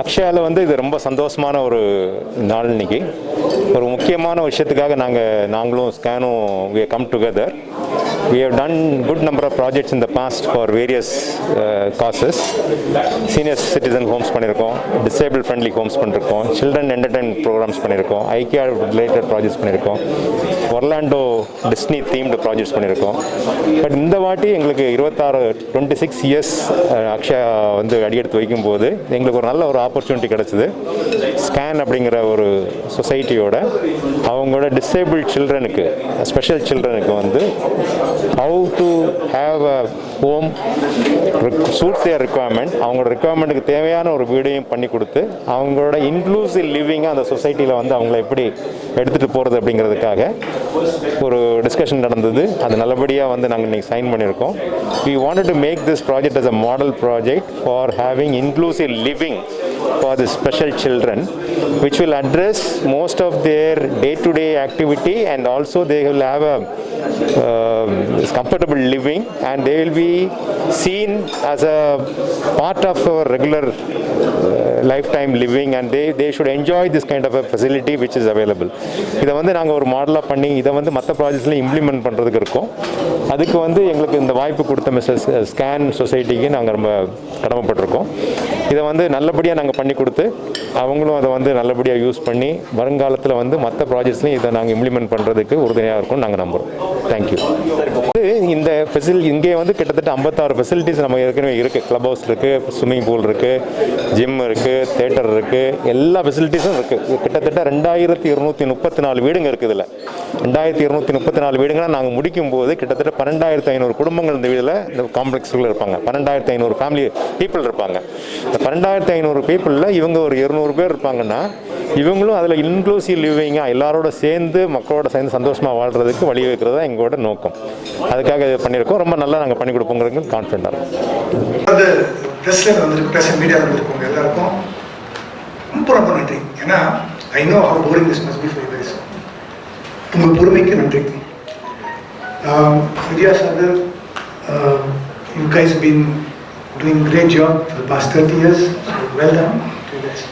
அக்ஷயாவில் வந்து இது ரொம்ப சந்தோஷமான ஒரு நாள் இன்னைக்கு. ஒரு முக்கியமான விஷயத்துக்காக நாங்களும் ஸ்கேனும் we have come together. We have done good number of projects in the past for various causes. Senior citizen homes பண்ணியிருக்கோம், disabled friendly homes பண்ணியிருக்கோம், children entertainment programs பண்ணியிருக்கோம், IKEA related projects பண்ணியிருக்கோம், ஒர்லாண்டோ டிஸ்னி themed projects பண்ணியிருக்கோம். But இந்த வாட்டி எங்களுக்கு 26 years Akshaya வந்து அடியெடுத்து வைக்கும்போது எங்களுக்கு ஒரு நல்ல ஒரு ஆப்பர்ச்சுனிட்டி கிடச்சிது. ஸ்கேன் அப்படிங்கிற ஒரு சொசைட்டியோட அவங்களோட டிசேபிள்ட் சில்ட்ரனுக்கு, ஸ்பெஷல் சில்ட்ரனுக்கு வந்து how to have a home suits their requirement, அவங்களோட ரிக்குவயர்மெண்ட்டுக்கு தேவையான ஒரு வீடையும் பண்ணி கொடுத்து அவங்களோட இன்க்ளூசிவ் லிவிங்காக அந்த சொசைட்டியில் வந்து அவங்கள எப்படி எடுத்துகிட்டு போகிறது அப்படிங்கிறதுக்காக ஒரு டிஸ்கஷன் நடந்தது. அது நல்லபடியாக வந்து நாங்கள் இன்றைக்கி சைன் பண்ணியிருக்கோம். We wanted to make this project as a model project for having inclusive living for the special children, which will address most of their day-to-day activity, and also they will have a comfortable living, and they will be seen as a part of our regular lifetime living, and they should enjoy this kind of a facility which is available. இதை வந்து நாங்கள் ஒரு மாடலாக பண்ணி இதை வந்து மற்ற ப்ராஜெக்ட்ஸ்லையும் implement பண்ணுறதுக்கு இருக்கோம். அதுக்கு வந்து எங்களுக்கு இந்த வாய்ப்பு கொடுத்த மிஸ்டர் ஸ்கேன் சொசைட்டிக்கு நாங்கள் ரொம்ப கடமைப்பட்டிருக்கோம். இதை வந்து நல்லபடியாக நாங்கள் பண்ணி கொடுத்து அவங்களும் அதை வந்து நல்லபடியாக யூஸ் பண்ணி வருங்காலத்தில் வந்து மற்ற ப்ராஜெக்ட்ஸ்லையும் இதை நாங்கள் இம்ப்ளிமெண்ட் பண்ணுறதுக்கு உறுதுணையாக இருக்கும்னு நாங்கள் நம்புகிறோம். தேங்க்யூ. இந்த இங்கே வந்து கிட்டத்தட்ட 56 ஃபெசிலிட்டிஸ் நம்ம ஏற்கனவே இருக்குது. கிளப் ஹவுஸ் இருக்குது, ஸ்விம்மிங் பூல் இருக்குது, ஜிம் இருக்குது, தேட்டர் இருக்குது, எல்லா ஃபெசிலிட்டிஸும் இருக்குது. கிட்டத்தட்ட 2234 வீடுங்க இருக்குது. இதில் 2234 வீடுங்கன்னா நாங்கள் முடிக்கும்போது கிட்டத்தட்ட 12,500 குடும்பங்கள் இந்த வீடில் இந்த காம்ப்ளெக்ஸுக்குள்ளே இருப்பாங்க. 12,500 ஃபேமிலி பீப்புள் இருப்பாங்க. இந்த 12,500 பீப்புளில் இவங்க ஒரு 200 பேர் இருப்பாங்கன்னா இவங்களும் அதில் இன்க்ளூசிவ் லிவிங்காக எல்லாரோட சேர்ந்து மக்களோட சேர்ந்து சந்தோஷமாக வாழ்கிறதுக்கு வழி வைக்கிறது தான் எங்களோட நோக்கம். அதுக்காக இது பண்ணியிருக்கோம். ரொம்ப நல்லா நாங்கள் பண்ணி கொடுப்போங்கிறது கான்ஃபிடென்ட்டாக இருக்கும். அது ப்ரெஸ்ஸில் வந்துருக்கு, ப்ரெஸ் மீடியாவில் வந்துருக்கோங்க எல்லாருக்கும் ரொம்ப ரொம்ப நன்றி. ஏன்னா I know how boring this must be for you guys. உங்கள் பொறுமைக்கு நன்றி. Vidya Sagar, you guys have been doing a great job for the past 30 years. So well done to you guys.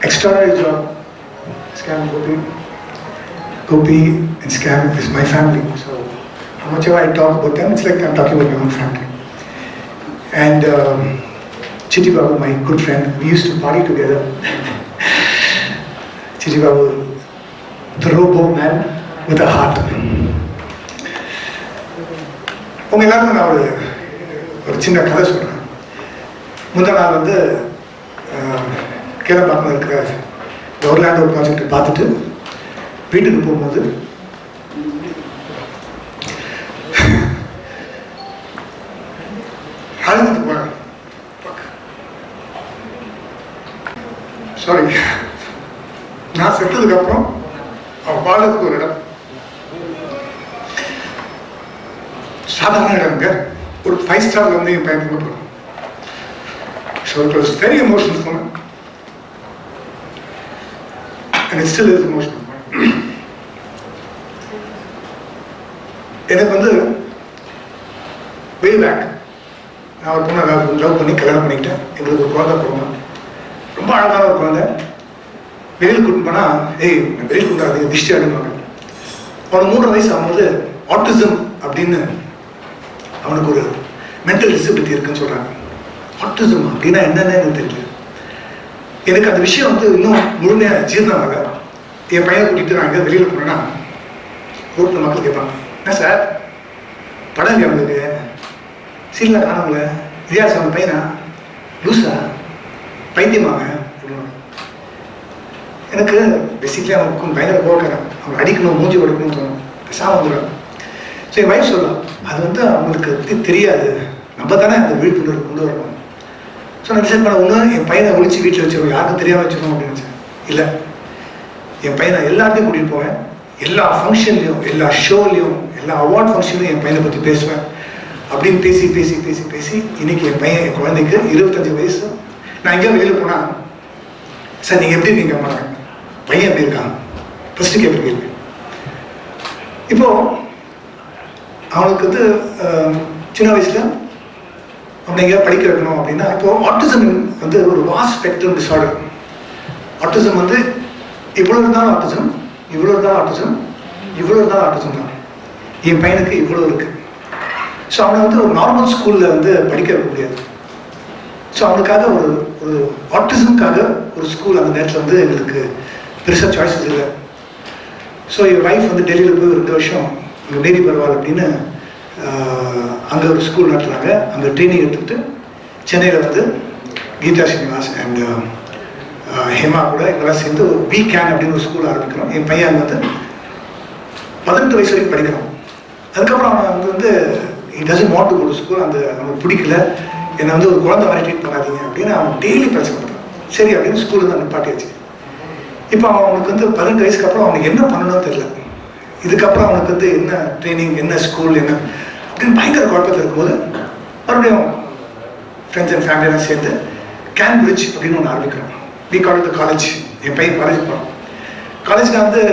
Extraordinary job. Scam Gopi and Scam is my family. So how much ever I talk about them, it's like I'm talking about my own family. And Chitti Babu, my good friend, we used to party together. Chitti Babu, the robo man with a heart. உங்கள் எல்லாருக்கும் நான் ஒரு சின்ன கதை சொல்கிறேன். முந்தா நாள் வந்து கேலம்பாக்கம் இருக்கிற ஒர்லாண்டோ ப்ராஜெக்ட் பார்த்துட்டு வீட்டுக்கு போகும்போது அழுதுட்டு போகிறேன். சாரி, நான் செத்ததுக்கப்புறம் அவன் வாழ்றதுக்கு ஒரு இடம், சாதாரண இடம்ங்க, ஒரு 5 ஸ்டார்ல வந்து என் பையன் போகிறோம். So it was very emotional for me. And it still is emotional. எனக்கு வந்து வே பேக் நான் ஒரு பொண்ணை லவ் பண்ணி கல்யாணம் பண்ணிக்கிட்டேன். எங்களுக்கு ஒரு குழந்தை பிறந்தோம். ரொம்ப அழகான ஒரு குழந்தை. வெளியில் கூட்டு போனால் வெளியில் கூட்டாது திஷ்டி ஆடுவாங்க. அவனுக்கு 3 வயசு ஆகும்போது ஆட்டிசம் அப்படின்னு அவனுக்கு ஒரு மென்டல் டிசபிலிட்டி இருக்குன்னு சொல்கிறாங்க. ஆட்டிசம் அப்படின்னா என்னன்னு எனக்கு தெரியல. எனக்கு அந்த விஷயம் வந்து இன்னும் முழுமையாக ஜீர்ணமாக என் பையனை கூட்டிகிட்டு நான் அங்கே வெளியில் போனேன்னா ரோட்டில் மக்கள் கேட்பாங்க, என்ன சார் படம் இல்லையா உங்களுக்கு, சீனில் காணவங்கள வித்தியாசம் அவன் பையனா லூஸா பைத்தியமாங்க அப்படின்வாங்க. எனக்கு பேசிக்கலி அவனுக்கு பயங்கர போக்காரன், அவன் அடிக்கணும் மூஞ்சி கொடுக்கணும்னு தோணும், பேசாமல் வந்துடுவாங்க. ஸோ என் வயசு சொல்லலாம், அது வந்து அவங்களுக்கு பற்றி தெரியாது, நம்ம தானே அந்த விழிப்புணர்வு கொண்டு வரணும். ஸோ நான் டிசைட் பண்ண ஒன்று என் பையனை ஒழிச்சு வீட்டில் வச்சுருவோம், யாருக்கும் தெரியாமல் வச்சுக்கணும் அப்படின்னு நினச்சேன். இல்லை, என் பையனை எல்லாத்தையும் கூட்டிகிட்டு போவேன். எல்லா ஃபங்க்ஷன்லையும், எல்லா ஷோலையும், எல்லா அவார்ட் ஃபங்க்ஷன்லையும் என் பையனை பற்றி பேசுவேன். அப்படின்னு பேசி பேசி பேசி பேசி இன்னைக்கு என் பையன், என் குழந்தைக்கு 25 வயசு. நான் எங்கேயோ வெளியில் போனால், சார் நீங்கள் எப்படி இருக்கீங்க மாட்டாங்க, பையன் எப்படி இருக்கான் ஃபஸ்ட்டு கேட்ப கேள்வி. இப்போது அவனுக்கு வந்து சின்ன வயசில் அவனை எங்கேயா படிக்க வைக்கணும் அப்படின்னா, இப்போ ஆட்டிசம் வந்து ஒரு வாஸ்ட் ஸ்பெக்ட்ரம் டிஸார்டர். ஆட்டிசம் வந்து இவ்வளோ இருந்தாலும் ஆட்டிசம், இவ்வளோ இருந்தாலும் ஆட்டிசம், இவ்வளோ இருந்தாலும் ஆட்டிசம் தான். என் பையனுக்கு இவ்வளோ இருக்குது. ஸோ அவனை வந்து ஒரு நார்மல் ஸ்கூலில் வந்து படிக்க வைக்க முடியாது. ஸோ அவனுக்காக ஒரு ஆட்டிசம்காக ஒரு ஸ்கூல் அந்த நேரத்தில் வந்து எங்களுக்கு பெருசாக சாய்ஸஸ் இல்லை. ஸோ என் ஒய்ஃப் வந்து டெல்லியில் போய் 2 வருஷம் அங்கே மேரி பரவால் அப்படின்னு அங்கே ஒரு ஸ்கூல் நடத்துகிறாங்க. அங்கே ட்ரைனிங் எடுத்துக்கிட்டு சென்னையில் வந்து கீதா ஸ்ரீனிவாஸ் அண்ட் ஹேமா கூட இதெல்லாம் சேர்ந்து ஒரு கேன் அப்படின்னு ஒரு ஸ்கூல் ஆரம்பிக்கிறோம். என் பையன் வந்து 18 வயசு வரைக்கும் படிக்கிறான். அதுக்கப்புறம் அவன் வந்து he doesn't want to go to school. அந்த அவனுக்கு பிடிக்கல, என்னை வந்து ஒரு குழந்தை மாதிரி ட்ரீட் பண்ணாதீங்க அப்படின்னு அவன் டெய்லி பிரச்சனை பண்ணுறான். சரி அப்படின்னு ஸ்கூலில் தான் நிப்பாட்டியாச்சு. இப்போ அவனுக்கு வந்து 18 வயசுக்கு அப்புறம் அவனுக்கு என்ன பண்ணணும்னு தெரியல. இதுக்கப்புறம் அவனுக்கு வந்து என்ன ட்ரைனிங், என்ன ஸ்கூல், என்ன அப்படின்னு பயங்கர குழப்பத்தில் இருக்கும்போது மறுபடியும் ஃப்ரெண்ட்ஸ் அண்ட் ஃபேமிலியெல்லாம் சேர்ந்து கேம்பிரிட்ஜ் அப்படின்னு ஒன்று ஆரம்பிக்கிறோம். We call it college. என் பையன் காலேஜ் போகிறோம். காலேஜில் வந்து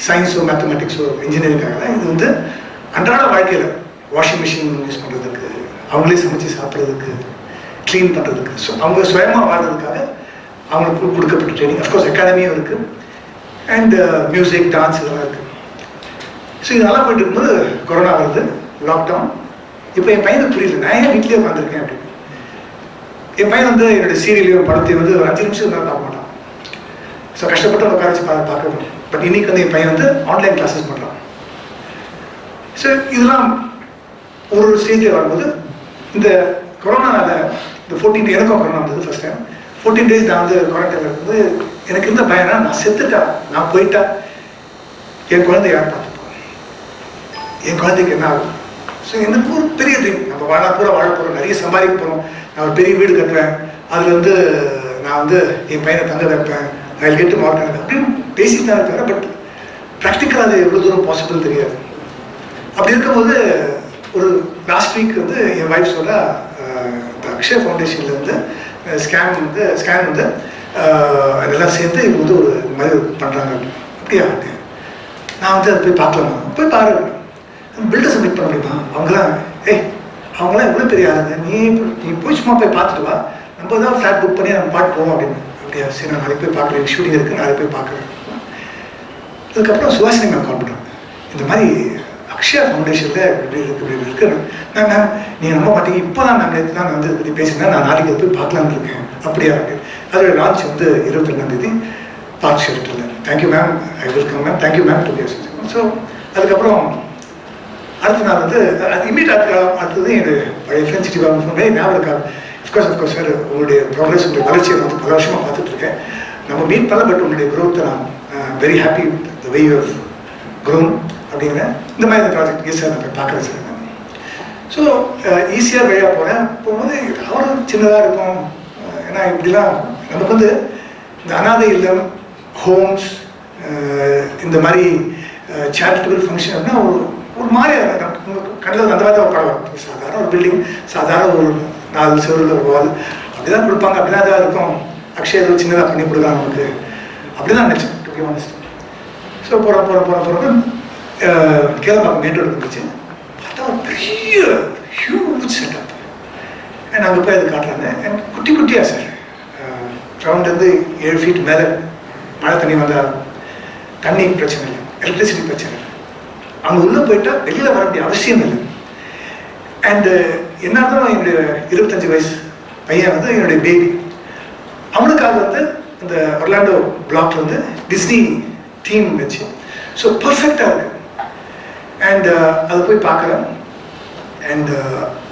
சயின்ஸோ மேத்தமெட்டிக்ஸோ இன்ஜினியரிங்காக இது வந்து அன்றாட வாழ்க்கையில் வாஷிங் மிஷின் யூஸ் பண்ணுறதுக்கு, அவங்களே சமைச்சு சாப்பிட்றதுக்கு, க்ளீன் பண்ணுறதுக்கு, ஸோ அவங்க சுயமாக வாழ்றதுக்காக அவங்களுக்கு கொடுக்கப்பட்ட ட்ரைனிங். அஃப்கோர்ஸ் அகாடமியும் இருக்குது அண்ட் மியூசிக், டான்ஸ் இதெல்லாம் இருக்குது. ஸோ இது நல்லா போயிட்டு இருக்கும்போது கொரோனா வருது, லாக்டவுன். இப்போ என் பையனுக்கு புரியல, நான் ஏன் வீட்லேயே உட்காந்துருக்கேன் அப்படின்னு. என் பையன் வந்து என்னுடைய சீரியலையும் படத்தையும் வந்து ஒரு 5 நிமிஷம் இருந்தாலும் பார்க்க மாட்டான். ஸோ கஷ்டப்பட்டு உட்கார வச்சு பார்க்கணும். பட் இன்னைக்கு வந்து என் பையன் வந்து ஆன்லைன் கிளாஸஸ் பண்ணுறான். ஸோ இதெல்லாம் ஒரு ஸ்டேஜில் வரும்போது இந்த கொரோனாவில் இந்த 14 எனக்கும் கொரோனா வந்தது ஃபர்ஸ்ட் டைம். 14 days நான் வந்து குவாரண்டைனில் இருக்கும்போது எனக்கு இருந்த பயனா, நான் செத்துட்டா, நான் போயிட்டா என் குழந்தை யார் பார்த்துப்போம், என் குழந்தைக்கு என்ன ஆகும். ஸோ எனக்கு ஒரு பெரிய ட்ரீம், நம்ம வாழ போகிறோம், நிறைய சம்பாதிக்க போகிறோம், நான் ஒரு பெரிய வீடு கட்டுவேன், அதில் வந்து நான் வந்து என் பையனை தங்க வைப்பேன், நான் கெட்டு மாட்டேன் அப்படின்னு பேசிட்டு தான் இருக்காங்க. பட் ப்ராக்டிக்கலாக அது எவ்வளோ தூரம் பாசிபிள் தெரியாது. அப்படி இருக்கும்போது ஒரு லாஸ்ட் வீக் வந்து என் வைஃப் சொல்ல, இந்த அக்ஷயா ஃபவுண்டேஷனில் வந்து ஸ்கேன் வந்து அதெல்லாம் சேர்த்து இவங்க வந்து ஒரு மாதிரி பண்ணுறாங்க. அப்படியா, நான் வந்து அதை போய் பார்க்கலாமா, போய் பாரு, பில்டர்ஸை மீட் பண்ண முடியுமா, அவங்களாம் அவங்களாம் எவ்வளோ பெரிய ஆளுங்க, நீ போய் சும்மா போய் பார்த்துட்டு வா, நம்ம தான் ஃப்ளாட் புக் பண்ணி நம்ம பாட்டு போவோம் அப்படின்னு. அப்படியா, சரி நான் நாளைக்கு போய் பார்க்குறேன், ஷூட்டிங் இருக்குது, நாளைக்கு போய் பார்க்குறேன். அதுக்கப்புறம் சுவாசினி மேம் கால் பண்ணுறேன், இந்த மாதிரி அக்ஷயா ஃபவுண்டேஷனில் இப்படி இருக்கு மேம், நீங்கள் நம்ப மாட்டீங்க, இப்போ தான் நான் நேற்று தான் நான் வந்து இதை பற்றி பேசினேன், நான் நாளைக்கு போய் பார்க்கலான்னு இருக்கேன். அப்படியா அப்படின்னு. அதோட லான்ச் வந்து 22ஆம் பார்க் ஷெல்டரில். Thank you ma'am, I welcome ma'am, thank you ma'am to be associate. So அதுக்கப்புறம் அடுத்த நாள் வந்து அது இமீடியட் அடுத்தது என்னுடைய பழைய ஃப்ரெண்ட்ஸ் டிபார்ட்மெண்ட் ஞாபகம் இருக்காது. அஃப்கோர்ஸ் சார், உங்களுடைய ப்ராக்ரஸ், உங்களுடைய வளர்ச்சியை வந்து பல வருஷமாக பார்த்துட்ருக்கேன். நம்ம மீட் பண்ணல, பட் உங்களுடைய க்ரோத்தை நான் very happy the way you have grown அப்படிங்கிற இந்த மாதிரி இந்த ப்ராஜெக்ட் சார் நான் போய் பார்க்குறேன் சார். ஸோ ஈஸியாக வழியாக போகிறேன். போகும்போது அவரும் சின்னதாக இருக்கும். ஏன்னா இப்படிலாம் நமக்கு வந்து இந்த அனாதை இல்லம், ஹோம்ஸ், இந்த மாதிரி சேரிட்டபிள் ஃபங்க்ஷன் அப்படின்னா ஒரு மாதிரி கண்டிப்பாக அந்த மாதிரி தான் ஒரு படம் வரும். சாதாரண ஒரு பில்டிங், சாதாரண ஒரு 4 செவரில் ஒரு வால் அப்படி தான் கொடுப்பாங்க. அப்படி தான் இருக்கும். அக்ஷயா ஏதோ சின்னதாக பண்ணி கொடுக்கலாம் நமக்கு, அப்படி தான் நினச்சேன் டு பி ஆனஸ்ட். ஸோ போகிறோம் கேலம்பாக்கம் மெயின் ரோடு இருந்துச்சு. பார்த்தா ஒரு பெரிய ஹியூஜ் செட்டப். அண்ட் அங்கே போய் அது காட்டுறாங்க. அண்ட் குட்டியாக சார், ரவுண்ட் வந்து 7 feet மேலே மழை தண்ணி வந்தால் தண்ணி பிரச்சனை இல்லை, எலக்ட்ரிசிட்டி பிரச்சனை இல்லை. அங்கே உள்ளே போயிட்டால் வெளியில் வர வேண்டிய அவசியம் இல்லை. அண்டு என்ன இருந்தாலும் என்னுடைய 25 வயசு பையன் வந்து என்னுடைய பேபி, அவனுக்காக வந்து இந்த ஒர்லாண்டோ பிளாக்ல வந்து டிஸ்னி தீம் வச்சு ஸோ பர்ஃபெக்டாக இருக்குது. அண்ட் அதை போய் பார்க்குறேன். அண்ட்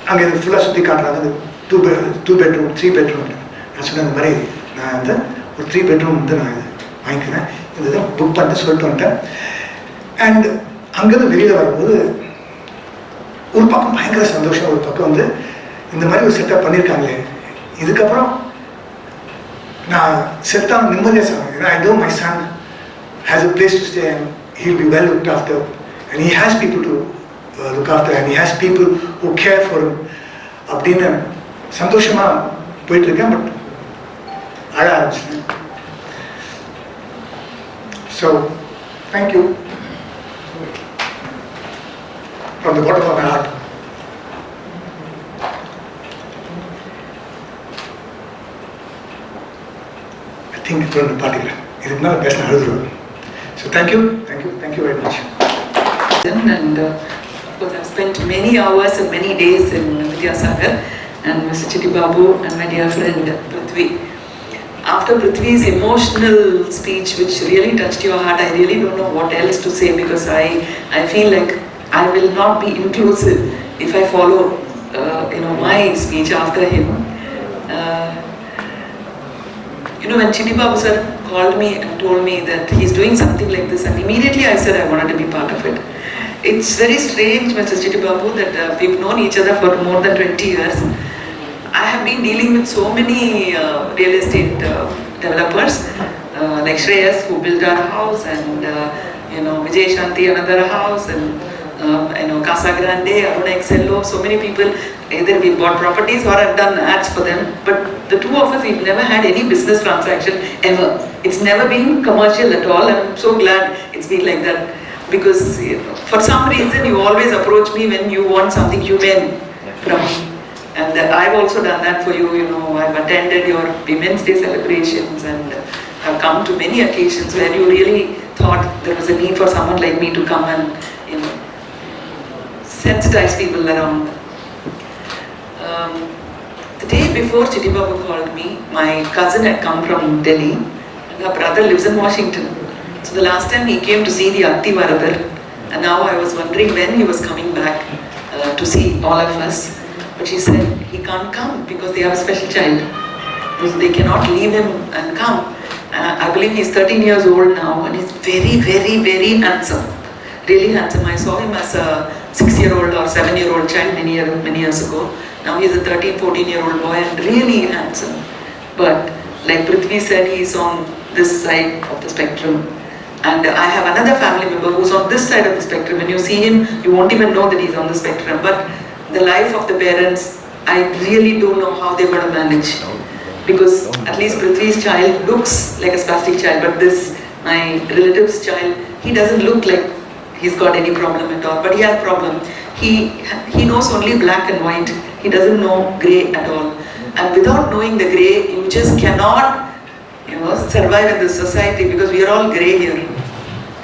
அங்கே இது ஃபுல்லாக சுற்றி காட்டுறாங்க. அந்த 2 bedroom 3 bedroom. நான் சொன்னேன் இந்த மாதிரி நான் வந்து ஒரு 3 bedroom வந்து நான் இது வாங்கிக்கிறேன், இந்த இதை புக் பண்ணிட்டு சொல்லிட்டு வந்துட்டேன். அண்ட் அங்கேருந்து வெளியில் வரும்போது ஒரு பக்கம் பயங்கர சந்தோஷம், ஒரு பக்கம் வந்து இந்த மாதிரி ஒரு செட்டப் பண்ணியிருக்காங்களே, இதுக்கப்புறம் நான் செட்டாக நிம்மதியாக சாப்பிடுவேன். ஏன்னா I know my son has a place to stay and he'll be well looked after and he has people to look after and he has people who care for him அப்படின்னு சந்தோஷமாக போயிட்டுருக்கேன். But அழ ஆரம்பிச்சிட்டேன். So thank you from the bottom of my heart. think it's going to party. It's not the best another. So thank you very much. And of course I've spent many hours and many days in Vidya Sagar and Mr. Chitti Babu and my dear friend Prithvi. After Prithvi's emotional speech, which really touched your heart, I really don't know what else to say, because I feel like I will not be inclusive if I follow my speech after him. When Chitti Babu sir called me and told me that he's doing something like this, and immediately I said I wanted to be part of it. It's very strange, Mr. Chitti Babu, that we've known each other for more than 20 years. I have been dealing with so many real estate developers, like Shreyas, who built our house, and Vijay Shanti, another house, and Casa Grande, Aruna Excello, so many people. Either we bought properties or I've done ads for them. But the two of us, we've never had any business transaction ever. It's never been commercial at all. I'm so glad it's been like that. Because for some reason you always approach me when you want something humane from me. And I've also done that for you. I've attended your Women's Day celebrations, and I've come to many occasions where you really thought there was a need for someone like me to come and sensitize people around. The day before Chitti Babu called me, my cousin had come from Delhi, and her brother lives in Washington. So the last time he came to see the Atti Varadar, and now I was wondering when he was coming back to see all of us. But she said he can't come because they have a special child. They cannot leave him and come. I believe he's 13 years old now, and he's very, very, very handsome. Really handsome. I saw him as a 6-year-old or 7-year-old child many years ago. Now he's a 13, 14-year-old boy and really handsome. But like Prithvi said, he's on this side of the spectrum. And I have another family member who's on this side of the spectrum. When you see him, you won't even know that he's on the spectrum. But the life of the parents, I really don't know how they're going to manage. Because at least Prithvi's child looks like a spastic child, but this, my relative's child, he doesn't look like he's got any problem at all. But he has a problem. He knows only black and white. He doesn't know grey at all. And without knowing the grey, you just cannot survive in this society, because we are all grey here.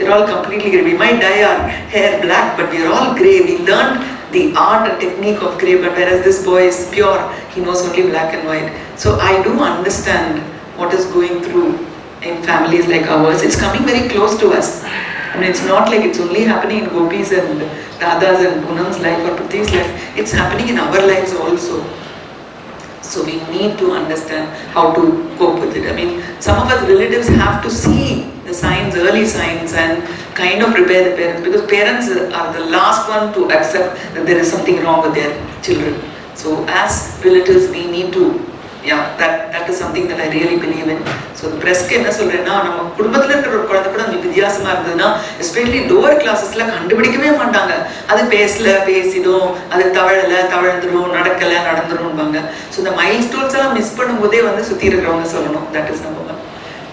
We're all completely grey. We might dye our hair black, but we are all grey. We learned the art and technique of grey, but whereas this boy is pure, he knows only black and white. So I do understand what is going through in families like ours. It's coming very close to us. I mean, it's not like it's only happening in Gopis and Radha's and Poonam's life or Prithvi's life. It's happening in our lives also. So we need to understand how to cope with it. I mean, some of us relatives have to see the signs, early signs, and kind of prepare the parents, because parents are the last one to accept that there is something wrong with their children. So as relatives, we need to, that is something that I really believe in. So the press ke enna solrena nama kudumpathila irukra oru kuladha kuda nee vidyasama irundaduna, especially lower classes la kandupidikave maatanga. Adu pesla pesidum, adu tavaladrum, nadakala nadandrumbanga. So the milestones alla miss பண்ணும்போதே வந்து சுத்தி இருக்கறவங்க சொல்லணும். That is number 1.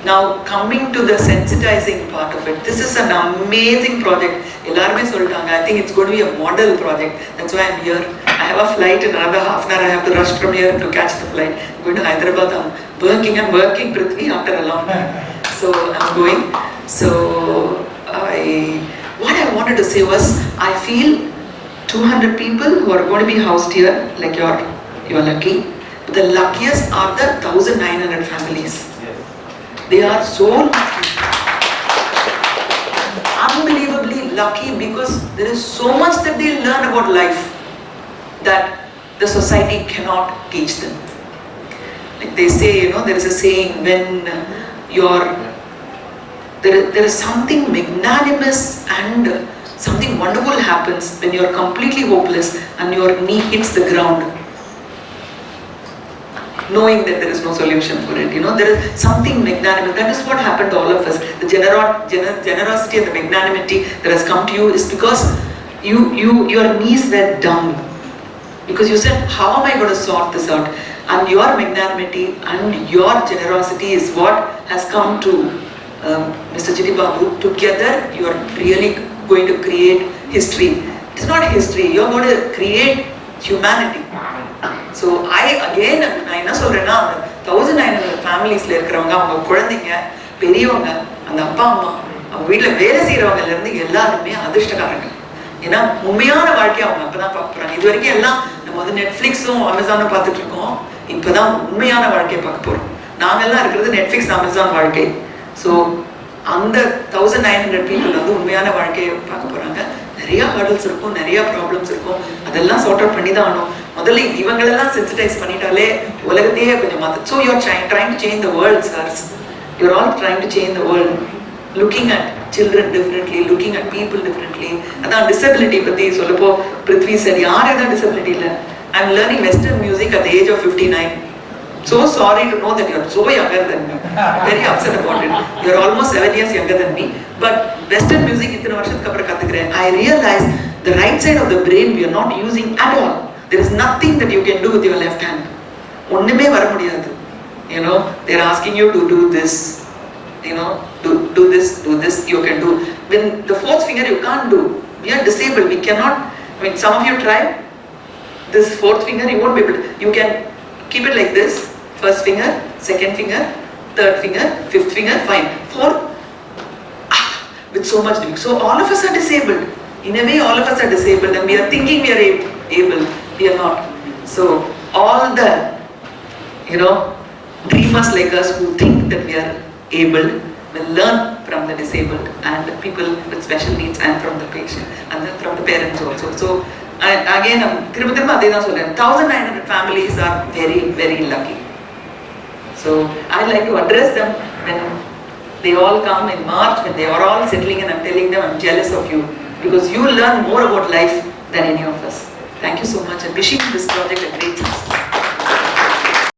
Now coming to the sensitizing part of it, this is an amazing project. எல்லாருமே சொல்லிட்டாங்க. I think it's going to be a model project. That's why I'm here. I have a flight in another half an hour. I have to rush from here to catch the flight. I'm going to Hyderabad. I'm working Prithvi after a long time. So I'm going. So what I wanted to say was, I feel 200 people who are going to be housed here, like you're lucky. But the luckiest are the 1,900 families. They are so lucky, unbelievably lucky, because there is so much that they learn about life that the society cannot teach them. Like they say, there is a saying, when there is something magnanimous and something wonderful happens when you are completely hopeless and your knee hits the ground, knowing that there is no solution for it. There is something magnanimous. That is what happened to all of us. The generosity and the magnanimity that has come to you is because your knees were dumb. Because you said, how am I going to sort this out? And your magnanimity and your generosity is what has come to Mr. Chitti Babu. Together, you are really going to create history. It's not history. You are going to create humanity. So I என்ன சொல்றேன்னா, 1900 ஃபேமிலிஸ்ல இருக்கிறவங்க, அவங்க குழந்தைங்க, பெரியவங்க, அந்த அப்பா அம்மா, அவங்க வீட்டில் வேலை செய்யறவங்கல இருந்து எல்லாருமே அதிர்ஷ்டக்காரங்க. ஏன்னா உண்மையான வாழ்க்கையை அவங்க அப்பதான் பார்க்க போறாங்க. இது வரைக்கும் எல்லாம் நம்ம வந்து நெட்ஃபிளிக்ஸும் அமேசானும் பார்த்துட்டு இருக்கோம். இப்பதான் உண்மையான வாழ்க்கையை பார்க்க போறோம். நாங்கெல்லாம் இருக்கிறது நெட்ஃபிளிக்ஸ் அமேசான் வாழ்க்கை. ஸோ அந்த 1900 பீப்புள் வந்து உண்மையான வாழ்க்கையை பார்க்க போறாங்க. நிறைய ஹர்டல்ஸ் இருக்கும், நிறைய ப்ராப்ளம்ஸ் இருக்கும். அதெல்லாம் சார்ட் அவுட் பண்ணி தான் ஆகணும். முதல்ல இவங்களெல்லாம் சென்சிடைஸ் பண்ணிட்டாலே உலகத்தையே கொஞ்சம் மாற்று. So you're trying to change the world sirs. You're all trying to change the world. Looking at children differently, looking at people differently. அதான் டிசபிலிட்டி பற்றி சொல்லப்போ பிருத்வி சார், யார் எதாவது டிசபிலிட்டி இல்லை. I am learning western music at the age of 59. So sorry to know that you are so younger than me. Very upset about it. You are almost 7 years younger than me. But Western music இத்தனை வருஷத்துக்கு அப்புறம் கத்துக்கிறேன். I realize the right side of the brain we are not using at all. There is nothing that you can do with your left hand. ஒண்ணுமே வர முடியாது. You know, they are asking you to do this. You know, do this, you can do. When the fourth finger you can't do. We are disabled. We cannot. I mean, some of you try this fourth finger, you won't be able to. You can keep it like this. First finger, second finger, third finger, fifth finger, fine. Fourth, with so much doing. So all of us are disabled. In a way, all of us are disabled, and we are thinking we are able. We are not. So all the, you know, dreamers like us who think that we are able will learn from the disabled and the people with special needs, and from the patient, and then from the parents also. So again, திரும்ப அதே தான் சொல்றேன். 1900 families are very, very lucky. So I'd like to address them when they all come in March, when they are all settling, and I'm telling them I'm jealous of you because you learn more about life than any of us. Thank you so much, and wishing this project a great success.